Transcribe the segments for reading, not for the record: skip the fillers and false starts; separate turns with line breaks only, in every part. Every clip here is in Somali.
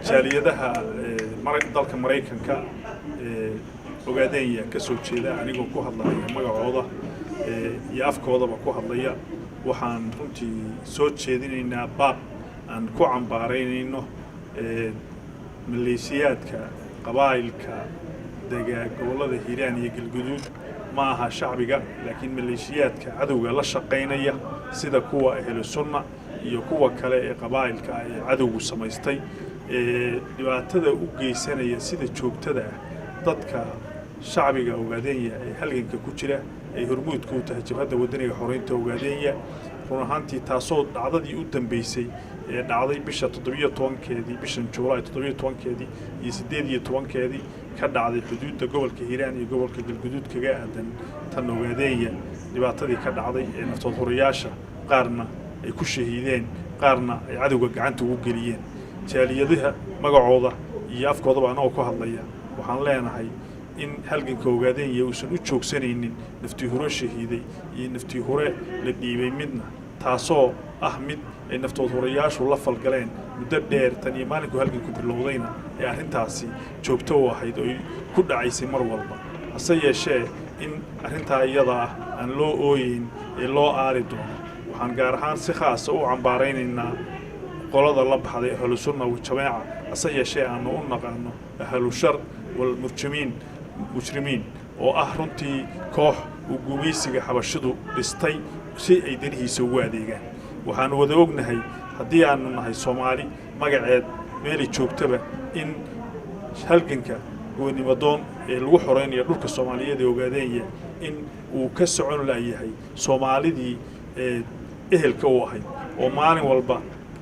jaaliyadaha dalka Mareykanka ogaadeen ka soo jeeda anigoo ku hadlaya magacooda iyo afkoodaba ku hadlaya waxaan runtii soo jeedinaynaa baaq aan ku cambaaraynayno maleeshiyaadka qabaa'ilka gobolada Hiiraan iyo Galgaduud ma aha shacbiga laakiin maleeshiyaadka cadowga la shaqeynaya sida kuwa ahlu sunna iyo kuwa kale ee qabaa'ilka ay cadowgu samaystay dhibaatada u geysanaya sida joogtada dadka shacbiga ogaadeen ee halganka ku jira ay hormuudku u tahay jabhadda wadaniga xoreynta ogaadeen run ahaantii taasoo dhacdadii u dambeysay ee dhacday bisha 17keedii bishan Juulaay 17keedii iyo 18keedii ka dhacday xuduudda gobolka Hiiraan iyo gobolka Galgaduud kaga aadan tan ogaadeen dhibaatadii ka dhacday ee naftood horiyaasha qaarna ay ku shahiideen qaarna ay cadowga gacanta ugu geliyeen jaaliyadaha magacooda iyo afkoodaba anoo ku hadlaya waxaan leenahay in halganka ogaadeen uusan u joogsanaynin naftii hore shahiiday iyo naftii hore la dhiibay midna taasoo ah mid ay naftood horeyaashu la falgaleen muddo dheer tan iyo maalinku halganku bilowdayna ee arrintaasi joogto u ahayd oo ku dhacaysay mar walba hase yeeshee in arrintaa iyada ah aan loo ooyin ee loo aari doono waxaan gaar ahaan si khaas u cambaaraynaynaa qolada la baxday ahlu sunna wa jamaaca hase yeeshee aanu u naqaano ahlu shar wal mujrimiin oo ah runtii koox uu gumaysiga xabashidu dhistay si ay danihiisa ugu adeegaan waxaan wada ognahay haddii aanu nahay Soomaali magaceed meel joogtaba in halganka goonimadoon ee lagu xoreynayo dhulka Soomaaliyeed ee ogaadeen in uu ka socon laayahay Soomaalidii ehelka u ahayd oo maalin walba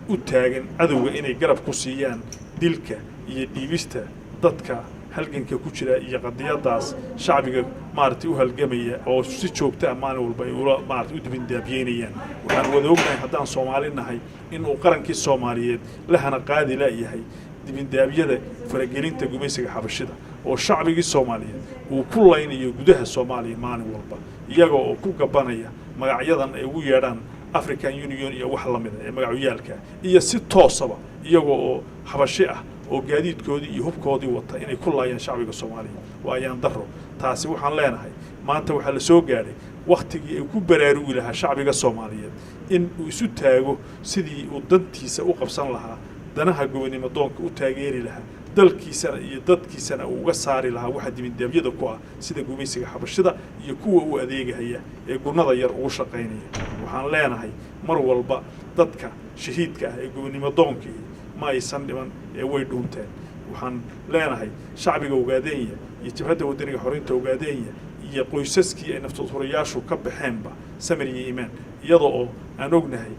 u taagan cadowga inay garab ku siiyaan dilka iyo dhiibista dadka halganka ku jira iyo qadiyadaas shacbiga maartii u halgamaya oo si joogto ah maalin walba ay maartii u dibindaabiyeenayaan waxaan wada ognahay haddaan Soomaali nahay in uu qarankii Soomaaliyeed lahana qaadi la yahay dibindaabiyada faragelinta gumaysiga xabashida oo shacbigii Soomaaliyeed uu ku laynayo gudaha Soomaaliya maalin walba iyaga oo ku gabanaya magacyadan ay ugu yeedhaan African Union iyo wax la mid ah ee magacyaalka iyo si toosaba iyaga oo xabashi ah oo gaadiidkoodii iyo hubkoodii wata inay ku laayaan shacbiga Soomaaliya waa ayaan daro taasi waxaan leenahay maanta waxa la soo gaaray waqtigii ay ku baraarugi lahaa shacbiga Soomaaliyeed in uu isu taago sidii uu dantiisa u qabsan lahaa danaha go'aanimadoonka u taageeri lahaa dalkiisana iyo dadkiisana uga saari lahaa waxa dibindaabiyada ku ah sida gumaysiga xabashida iyo kuwa uu adeegaya ee gurnada yar ugu shaqeynaya waxaan leenahay mar walba dadka shahiidka ah ee go'aanimadoonka ma aysan dhiman ee way dhuunteen waxaan leenahay shacbiga ogaadeen iyo jabhadda wadaniga xoreynta ogaadeen iyo qoysaskii ay naftood horiyaashu ka baxeenba samir iyo iimaan iyadoo oo aan ognahay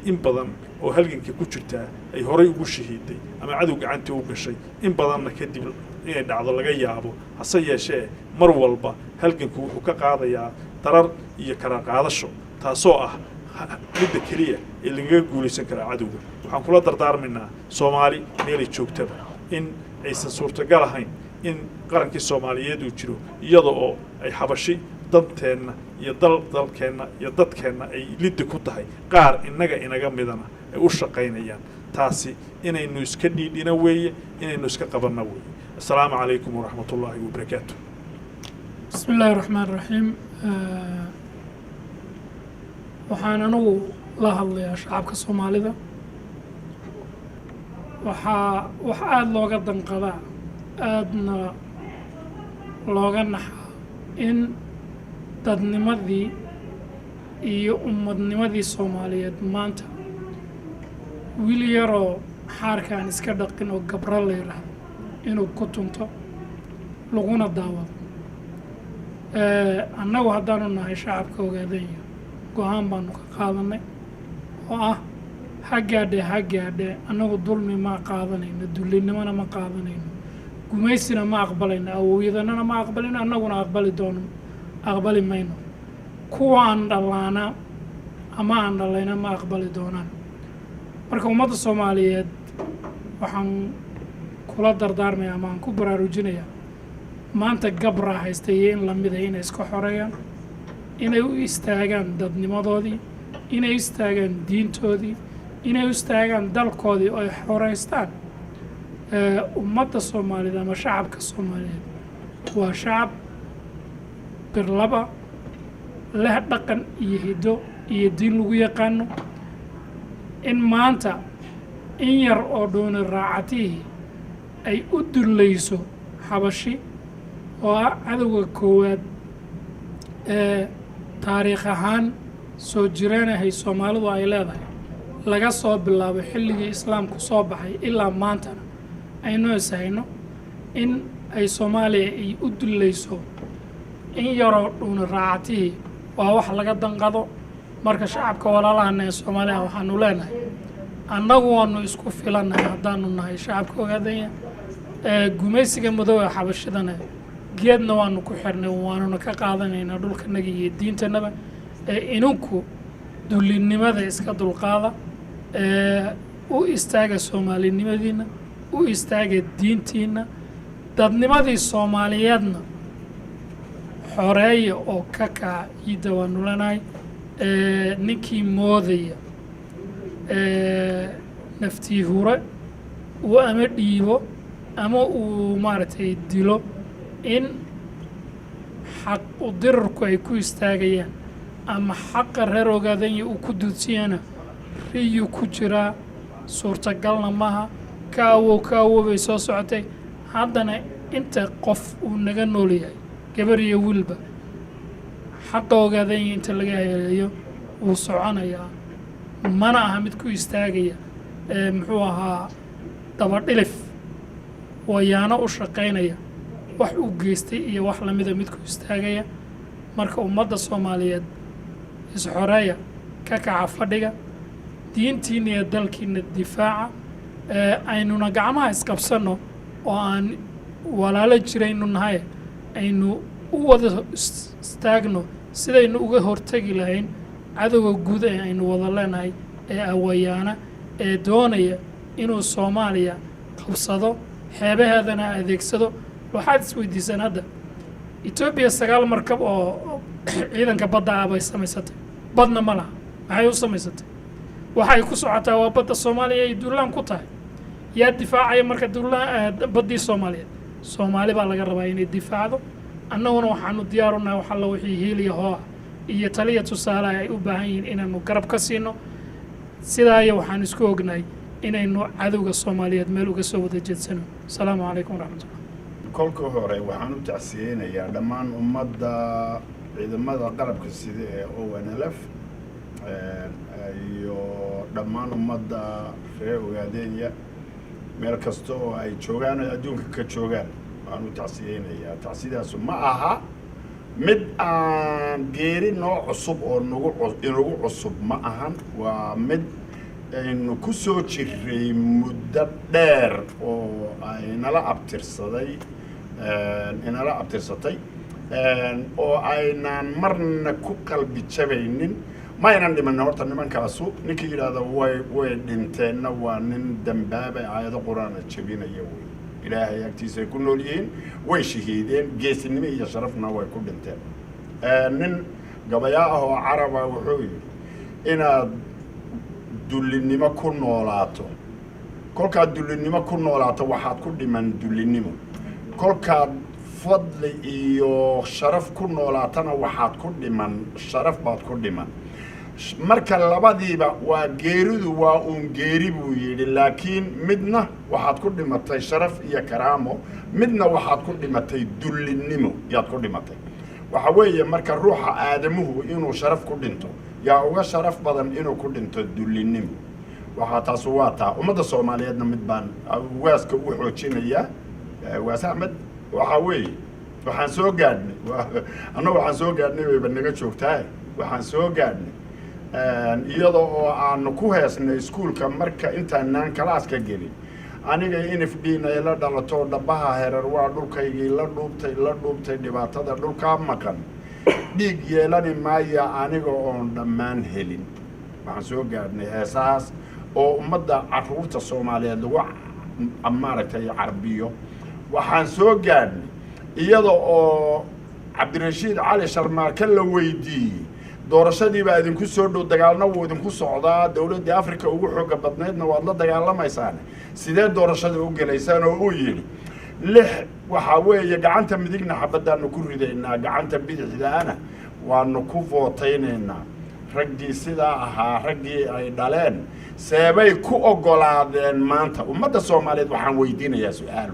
in badan oo halganka ku jirta ay horay ugu shahiiday ama cadow gacanta u gashay in badanna kadib inay dhacdo laga yaabo hase yeeshee mar walba halganku wuxuu ka qaadayaa darar iyo kala qaadasho taasoo ah midda kaliya ee laga guulaysan karaa cadowga waxaan kula dardaarmaynaa Soomaali meel joogtaba in aysan suurtagal ahayn in qarankii Soomaaliyeed uu jiro iyadoo oo ay xabashi danteena iyo dalkeena iyo dadkeena ay liddi ku tahay qaar inaga midana ay u shaqeynayaan taasi inaynu iska dhiidhina weeye inaynu iska qabanna weeye assalaamu calaykum waraxmatullaahi wabarakaatuh
bismillaahir rahmaanir rahiim waxaan anigu la hadlayaa shacabka Soomaalida waxa aad looga danqadaa aadna looga naxaa in dadnimadii iyo ummadnimadii Soomaaliyeed maanta wiil yaroo xaarkaan iska dhaqin oo gabra la yiraahdo inuu ku tunto laguna daawado annagu haddaanu nahay shacabka ogaadeen go'aan baanu ka qaadanay oo ah ha gaadhe annagu dulmi ma qaadanayno dullinimana ma qaadanayno gumaysina ma aqbalayno awooyadanana ma aqbalino annaguna aqbali mayno kuwa aan dhalaana ama aan dhalayna ma aqbali doonaan marka ummadda Soomaaliyeed waxaan kula dardaarmaya ama aan ku baraarujinayaa maanta gabra haystay in la mid ah inay iska xoreeyaan inay u istaagaan dadnimadoodii inay istaagaan diintoodii inay u istaagaan dalkoodii oo ay xoreystaan ummadda Soomaaliyeed ama shacabka Soomaaliyeed waa shacab birlaba leh dhaqan iyo hiddo iyo diin lagu yaqaano in maanta in yar oo doona raacatihii ay u dullayso xabashi oo ah cadowga koowaad taariikh ahaan soo jireenahay Soomaalidu ay leedahay laga soo bilaabo xilligii islaamku soo baxay ilaa maantana aynu hayno in ay Soomaaliya ay u dullayso in yaroo doona raacatihii waa wax laga danqado marka shacabka walaalahana ee Soomaaliya waxaanu leenahay annagu waanu isku filanahay haddaanu nahay shacabka ogaadaya gumaysiga madow ee xabashidana geedna waanu ku xirnay waanuna ka qaadanaynaa dhulkanaga iyo diintanaba inanku dullinimada iska dulqaada u istaaga Soomaalinimadiina u istaaga diintiina dadnimadii Soomaaliyeedna xoreeya oo ka kaca ciidda waanu leenahay ninkii moodaya naftii hure uu ama dhiibo ama uu maaragtay dilo in xaq u dirarku ay ku istaagayaan ama xaqa reer ogaadanya uu ku duudsiyana riyu ku jiraa suurtagalna maaha ka awow bay soo socotay haddana inta qof uu naga nool yahay gabar iyo wiilba xaqa ogaadanya inta laga helayo wuu soconayaa mana aha mid ku istaagaya muxuu ahaa dabadhilif wayaano u shaqaynaya wax uu geystay iyo wax lamida mid ku istaagaya marka ummadda Soomaaliyeed isxoreeya ka kaca fadhiga diintiina iyo dalkiina difaaca aynuna gacmaha isqabsano oo aan walaalo jiraynu nahay aynu u wada istaagno sidaynu uga hortagi lahayn cadowga guud ee aynu wada leenahay ee awayaana ee doonaya inuu Soomaaliya qabsado xeebaheedana adeegsado waxaad isweydiisaan hadda Ethiopia 9 markab oo ciidanka badda ah bay samaysatay badna ma laha maxay u samaysatay waxay ku socotaa waa badda Soomaaliya ay duulaan ku tahay yaa difaacaya marka duulaan baddii Soomaaliyeed Soomaali baa laga rabaa inay difaacdo annaguna waxaanu diyaar u nahay waxa la wixii hiiliya hoo iyo taliya tusaale ay u baahan yihiin inaanu garab ka siino sidaa iyo waxaan isku ognahay inaynu cadowga Soomaaliyeed meel uga soo wada jeedsano asalaamu calaykum waraxmatullaah
kolka hore waxaan u tacsiyeynayaa dhammaan ummadda ciidamada qalabka sida ee ONLF iyo dhammaan ummadda reer ogaadenya meel kasta oo ay joogaan adduunka ka joogaan waxaan u tacsiyeynayaa tacsiyadaasu ma aha mid aan geeri noo cusub oo inagu cusub ma ahan waa mid aynu ku soo jiray muddo dheer oo ay nala abtirsatay oo aynan marna ku qalbi jabaynin ma aynan dhiman horta nimankaasu ninkii yidhaahda way dhinteenna waa nin dambaaba aayado qur-aana jabinaya wey ilaahay agtiisa ay ku nool yihiin way shahiideen geesinimo iyo sharafna way ku dhinteen nin gabayaa ah oo caraba wuxuu yidhi inaad dullinimo ku noolaato kolkaad dullinimo ku noolaato waxaad ku dhiman dullinimo kolkaad fadli iyo sharaf ku noolaatana waxaad ku dhiman sharaf baad ku dhiman marka labadiiba waa geeridu waa uun geeri buu yidhi laakiin midna waxaad ku dhimatay sharaf iyo karaamo midna waxaad ku dhimatay dullinimo yaad ku dhimatay waxa weeye marka ruuxa aadamuhu inuu sharaf ku dhinto yaa uga sharaf badan inuu ku dhinto dullinimo waxaa taasu waa taa ummadda Soomaaliyeedna mid baan waaska u xoojinayaa waas Axmed waxa weeye waxaan soo gaadhnay annagu waxaan soo gaadhnay wayba naga joogtaa waxaan soo gaadhnay iyadoo oo aanu ku heesnay iskuulka marka intaanaan kalaaska gelin aniga NFD-na ay la dhalato dhabaha herer waa dhulkaygii la dhuubtay dhibaatada dhulkaa maqan dhiig yeelani maaya aniga oon dhammaan helin waxaan soo gaadhnay heesahaas oo ummadda carruurta Soomaaliyeed lagu maaragtay carbiyo waxaan soo gaadhnay iyada oo Cabdirashiid Cali Sharmaarka la weydiiyey doorashadii baa idinku soo dhow dagaalna wuu idinku socdaa dawladda Afrika ugu xooga badneedna waad la dagaalamaysaan sidee doorashada u gelaysaan oo uu yiri lix waxa weeye gacanta midigna xabadaanu ku ridaynaa gacanta bidixdaana waanu ku vootaynaynaa raggii sidaa ahaa raggii ay dhaleen seebay ku ogolaadeen maanta ummadda Soomaaliyeed waxaan weydiinayaa su'aal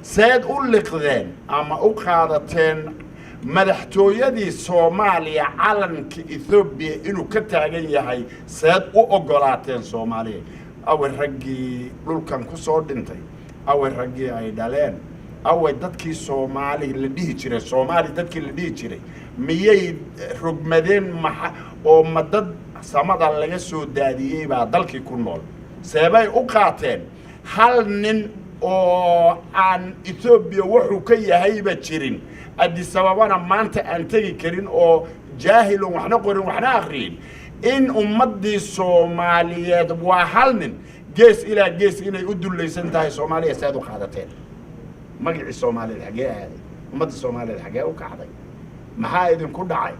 seed u liqdeen ama u qaadateen madaxtooyadii Soomaaliya calanka Ethiopia inuu ka taagan yahay seed u ogolaateen Soomaaliya away raggii dhulkan ku soo dhintay away raggii ay dhaleen away dadkii Soomaali la dhihi jiray Soomaali dadkii la dhihi jiray miyay rugmadeen oo madad samada laga soo daadiyay baa dalkii ku nool seebay u qaateen hal nin oo aan Ethiopia wuxuu ka yahayba jirin Addis Ababana maanta aan tagi karin oo jaahil waxna qorin waxna akhriin in ummadii Soomaaliyeed waa hal nin gees ilaa gees inay u dulaysan tahay Soomaaliya saad u qaadateen magacii Soomaaliyeed xagee aaday ummadda Soomaaliyeed xagee u kacday maxaa idin ku dhacay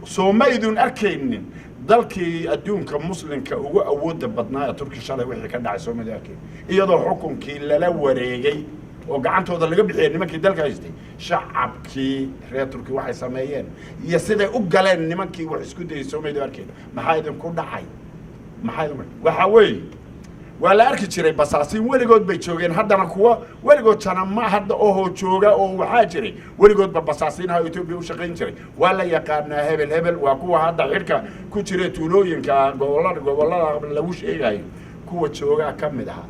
Soomaaliyeed arkaynin dalkii adduunka muslimka ugu awoodda badnaa Turkiga shalay wixii ka dhacay Soomaaliya iyadoo xukunkii lala wareegay oo gacantooda laga bixiyay nimankii dalka haystay shacabkii reer Turkiga waxay sameeyeen iyo siday u galeen nimankii wax isku dayay Soomaaliya maxaa idin ku dhacay waxa weey wala arki jiray basaasiin weligood bay joogeen haddana kuwa weligood jana ma hadda oo jooga oo waxa jiray weligood basaasiinaha Ethiopia u shaqeyn jiray wala yaqaana hebel waa kuwa hadda xirka ku jiray tuulooyinka gobolada lagu sheegayo kuwa jooga kamid ah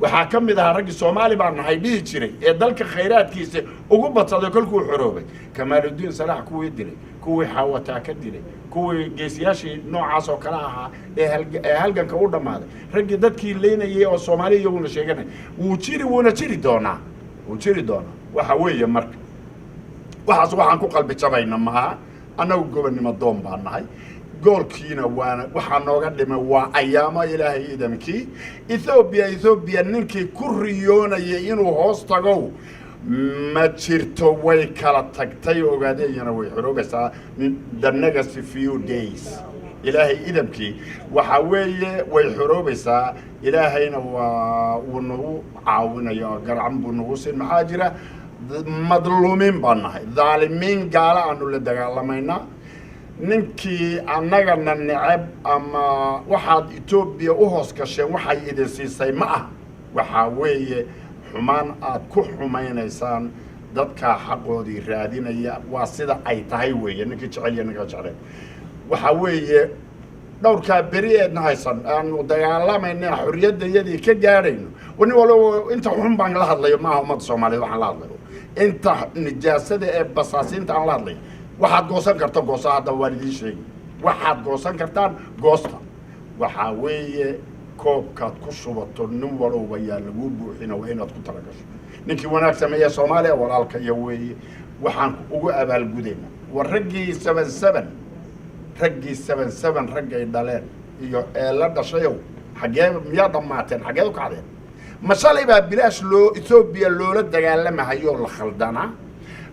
waxa kamid ah rag Soomaali baan nahay dhihi jiray ee dalka khayraadkiisa ugu badsaday kolkuu xoroobay Kamaaluddin Salax kuwii dilay kuwii xawata ka dilay kuwii geesiyaashii noocaas oo kala ahaa ee halganka u dhamaaday ragii dadkii leynayay oo Soomaaliya uu sheeganay wuuna jiri doonaa waxa weeye marka waxaan ku qalbi jabayna maaha anagu gobonnimo doon baan nahay goolkiina waxa nooga dhimay waa ayaamo Ilaahay idamkii Ethiopia ninkii ku riyoonayay inuu hoos tago ma jirto way kala tagtay ogaadayna way xoroobaysaa the next few days Ilaahay idamkii waxa weeye way xoroobaysaa Ilaahayna waa uu nagu caawinayo garcan buu nagu siin maxaa jira madluumin baan nahay dhaalimiin gaala aanu la dagaalamayna ninkii annagana necab ama waxaad Ethiopia u hoos gasheen waxay idin siisay ma ah waxa weeye xumaan aad ku xumaynaysaan dadka xaqoodii raadinaya waa sida ay tahay weeye ninkii jecel iyo ninka jecel waxa weeye dhowrka bariyeedna haysan aanu dagaalamayna xorriyadayadii ka gaarayno wani walo inta xun baan la hadlayo ma umad Soomaaliyeed waxaan la hadlayo inta nijaasada ee basaasiinta aan la hadlayo waxaad goosan karto goosa hadda waalidii sheeg waxaad goosan kartaan goosta waxa weeye koobkaad ku shubato nin walba yaa lagu buuxina waa inaad ku talagasho ninkii wanaag sameeya Soomaaliya walaalka iyo weeye waxaan ugu abaalgudayna war raggii 77 raggay dhaleen iyo la dhashayo xagee miyaa dhamaateen xagee u kacdeen mashalay baa bilaash loo Ethiopia loola dagaalamayo la khaldana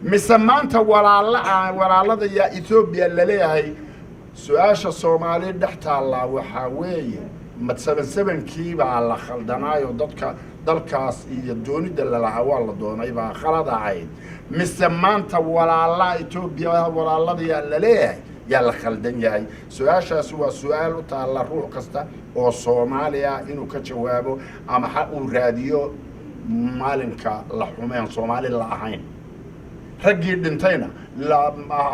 mise maanta walaalada ya Ethiopia la leeyahay su'aasha Soomaaliya dhaxtaala waxa weeye mad 77kii baa la khaldanaayo dadka dalkaas iyo doonida la lahaa waa la doonay baa khalad ahayd mise maanta walaala Ethiopia walaalada ya la leeyahay yaa la khaldan yahay su'aashaas waa su'aal u taala ruux kasta oo Soomaaliya inuu ka jawaabo ama xaq uu raadiyo maalinka la xumeen Soomaali la ahayn raggii dhintayna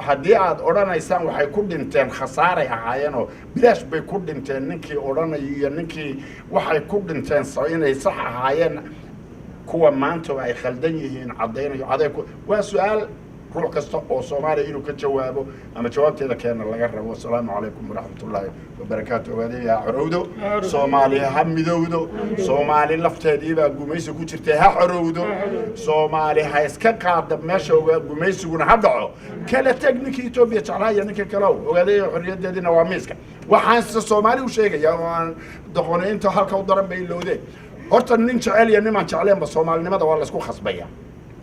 haddii aad odhanaysaan waxay ku dhinteen khasaaray ahaayeen oo bilaash bay ku dhinteen ninkii odhanaya iyo ninkii waxay ku dhinteen inay sax ahaayeen kuwa maanta ay khaldan yihiin cadaynayo waa su'aal ruux kasta oo Soomaaliya inuu ka jawaabo ama jawaabteeda keena laga rabo assalaamu calaykum waraxmatullaahi wabarakaatuh waadiya xorowdo Soomaaliya ha midowdo Soomaali lafteedii baa gumaysi ku jirtay ha xorowdo Soomaali ha iska qaada meesha gumaysiguna ha dhaco kala tagninkii Ethiopia jeclaaya ninka kale ogaadaya xorriyadeedina waa miiska waxaan Soomaali u sheegaya oo aan doqonaynta halka u daran bay loodeen horta nin jecel iyo niman jecleen ba Soomaalinimada waa la isku khasbaya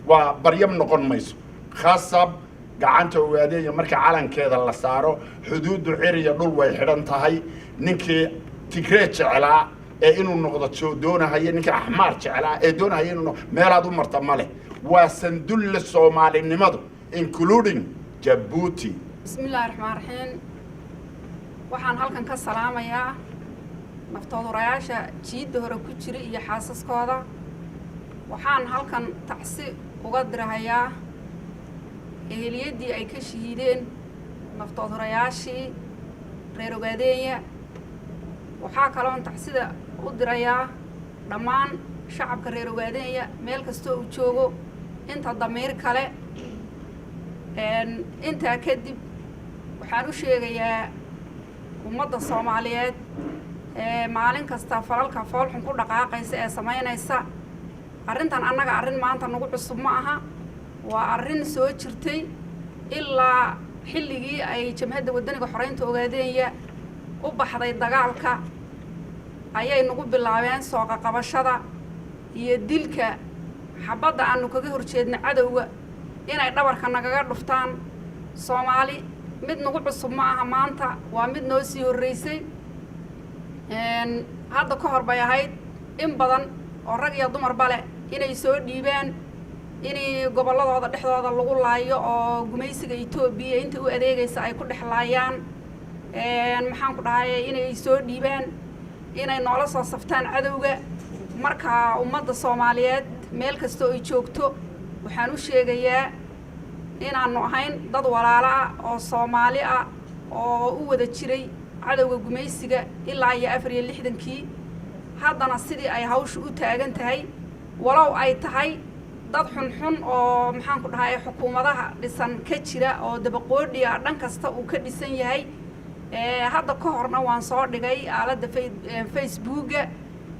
waa baryam noqon mayso خاصب gacanta ogaadaya marka calankeeda la saaro xuduudu ciriya dhul way xidhan tahay ninkii Tigray jeclaa ee inuu noqdo doonahaya ninka axmaar jeclaa ee doonahaya inuu meelaad u marta male waa sandulle Soomaalinimadu including Djibouti.
bismillaahi raxmaani raxiim waxaan halkan ka salaamayaa naftoodayaasha jiidda hore ku jira iyo xaasaskooda waxaan halkan tacsi uga dirahayaa eheliyadii ay ka shahiideen naftoodayaashii reer Ogaadeenya waxaa kaloon tacsida u dirayaa dhammaan shacabka reer Ogaadeenya meel kasta uu joogo inta damiir kale intaa kadib waxaan u sheegayaa ummadda Soomaaliyeed maalin kasta falalka foolxun ku dhaqaaqaysa ee sameynaysa arrintan annaga arrin maanta nagu cusub ma aha waa arrin soo jirtay ilaa xilligii ay jamhadda wadaniga xoreynta Ogaadeenya u baxday dagaalka ayay nagu bilaabeen soo qabashada iyo dilka xabadda aanu kaga horjeedna cadawga inay dhabarka nagaga dhuftaan Soomaali mid nagu cusub ma aha maanta waa mid noo sii horeysay hadda ka hor bay ahayd in badan oo rag iyo dumar bale inay soo dhiibaan inay gobolladooda dhexdooda lagu laayo oo gumaysiga Itoobiya inta u adeegaysa ay ku dhexlaayaan maxaan ku dhahay inay soo dhiibaan inay noola soo saftaan cadawga marka ummadda Soomaaliyeed meel kasta oo ay joogto waxaan u sheegayaa inaanu ahayn dad walaalo ah oo Soomaali ah oo u wada jiray cadawga gumaysiga ilaa iyo 64kii haddana sidii ay hawshu u taagan tahay walow ay tahay dad xun oo maxaan ku dhahay xukuumadaha dhisan ka jira oo dabaqoodhiga dhan kasta uu ka dhisan yahay hadda ka horna waan soo dhigay aaladda Facebooka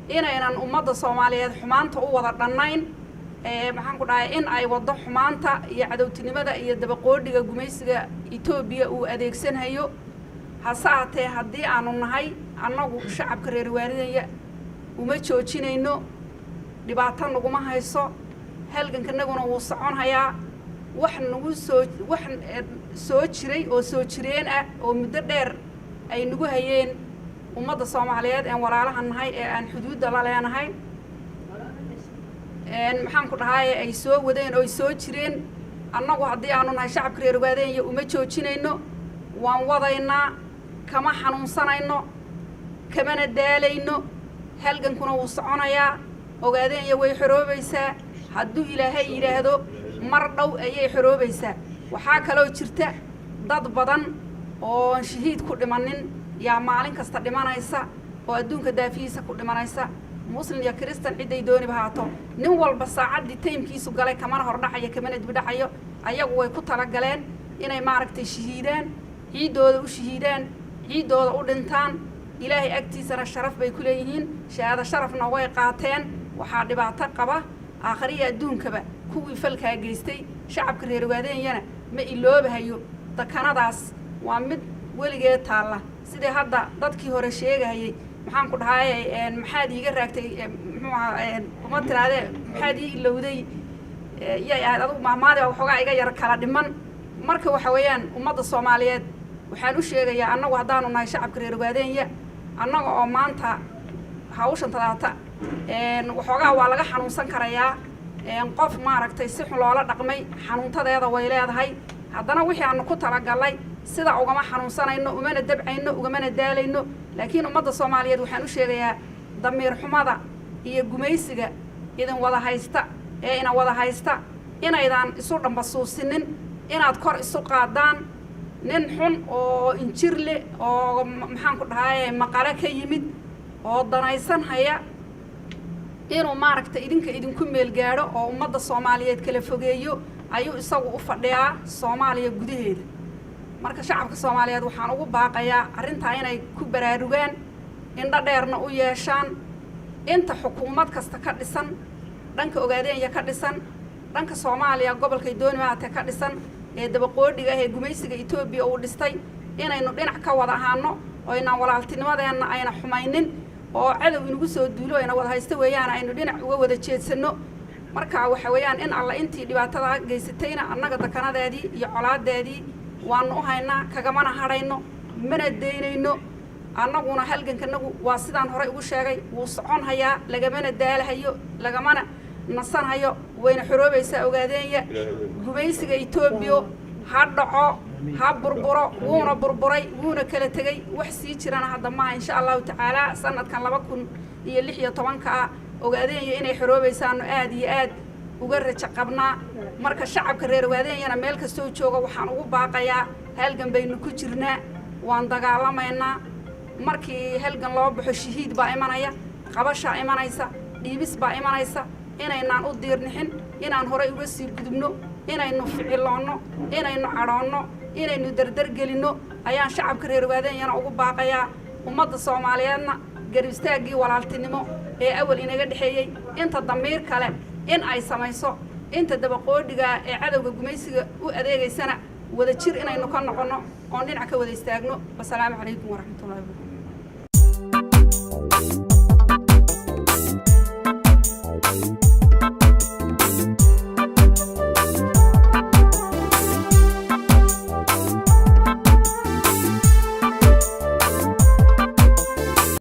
inaynan ummadda Soomaaliyeed xumaanta u wada dhannayn maxaan ku dhahay in ay wado xumaanta iyo cadawtinimada iyo dabaqoodhiga gumaysiga Itoobiya uu adeegsanayo hasaatee haddii aanu nahay annagu shacabka reer Ogaadeenya uma joojinayno dhibaato naguma hayso halgankanaguna wuu soconayaa wax nagu soo jiray oo soo jireen ah oo muddo dheer ay nagu hayeen ummadda Soomaaliyeed ee walaalaha nahay ee aan xuduudda la leenahay maxaan ku dhahay ay soo wadeen oo ay soo jireen annagu haddii aanu nahay shacabka reer Ogaadeenya uma joojinayno waan wadaynaa kama xanuunsanayno kamana daalayno halgankuna wuu soconayaa Ogaadeenya way xoroobaysaa hadduu Ilaahay yiraahdo mar dhow ayay xoroobaysaa waxaa kaloo jirta dad badan oo shahiid ku dhimanin yaa maalin kasta dhimanaysa oo adduunka daafiisa ku dhimanaysa muslim iyo kristan ciday dooni bahaato nin walba saacadii taymkiisu galay kamana hordhacayo kamana dibdhacayo ayagu way ku tala galeen inay maaragtay shahiidaan ciidooda u shahiidaan ciidooda u dhintaan ilaahay agtiisana sharaf bay ku leeyihiin shahaado sharafna way qaateen waxaa dhibaato qaba aakhiriya adduunkaba kuwii falkaa geystay shacabka reer Ogaadenyana ma iloobahayo dakanadaas waa mid weligeed taalla sidii hadda dadkii hore sheegayay maxaan ku dhahay maxaad iiga raagtay uma tiraade maxaad ii ilowday yay ahayd adigu maamaadi waxoogaa iga yar kala dhiman marka waxa weeyaan ummadda Soomaaliyeed waxaan u sheegayaa annagu haddaanu nahay shacabka reer Ogaadeenya annaga oo maanta hawshan tadaata waxoogaa waa laga xanuunsan karayaa qof maaragtay si xun loola dhaqmay xanuuntadeeda way leedahay haddana wixii aanu ku talagalay sida ugama xanuunsanayno umana dabcayno ugamana daalayno laakiin ummadda Soomaaliyeed waxaan u sheegayaa damiir xumada iyo gumaysiga idin wada haysta ee ina wada haysta inaydan isu dhambasuusinin inaad kor isu qaadaan nin xun oo injirle oo maxaan ku dhahay maqale ka yimid oo danaysan haya inuu maaragtay idinku meel gaadho oo ummadda Soomaaliyeed kala fogeeyo ayuu isagu u fadhiyaa Soomaaliya gudaheeda marka shacabka Soomaaliyeed waxaan ugu baaqayaa arrinta inay ku baraarugaan indha dheerna u yeeshaan inta xukuumad kasta ka dhisan dhanka Ogaadeenya ka dhisan dhanka Soomaaliya gobolka Doonimaate ka dhisan ee dabaqoodhiga ee gumaysiga Itoobiya uu dhistay inaynu dhinac ka wada ahaano oo inaan walaaltinimadeena ayna xumaynin oo cadow inagu soo duulo ayna wada haysta weeyaan aynu dhinac uga wada jeedsano marka waxa weeyaan in alla intii dhibaatada geysatayna annaga dakanadeedii iyo colaadeedii waanu u haynaa kagamana hadhayno mana daynayno annaguna halgankanagu waa sidaan horey ugu sheegay wuu socon hayaa lagamana daalahayo lagamana nasanhayo wayna xoroobaysaa ogaadeenya gumaysiga Itoobiya ha dhaco ha burburo wuuna burburay wuuna kala tegay wax sii jirana hadda ma insha Allah taala sanadkan 2016 ogaadeenya inay xoroobaysaano aad iyo aad uga rajo qabnaa marka shacabka reer ogaadeeyana meel kasta oo jooga waxaan ugu baaqayaa halgan baynu ku jirnaa waan dagaalamaynaa markii halgan loo baxo shahiid baa imanaya qabasha imanaysa dhiibis baa imanaysa inaynaan u diirnixin inaan horay uga sii gudubno inaynu ficiloonno inaynu cadhoonno inaynu dardar gelinno ayaan shacabka reer ogaadeeyana ugu baaqayaa ummadda Soomaaliyeedna garab istaagii walaaltinimo ee awal inaga dhaxeeyay inta damiir kale in ay samayso inta dabaqoodiga ee cadawga gumaysiga u adeegaysana wada jir inaynu ka noqono oo dhinac ka wada istaagno. Wassalaamu calaykum waraxmatullaahi wabarakaatuh.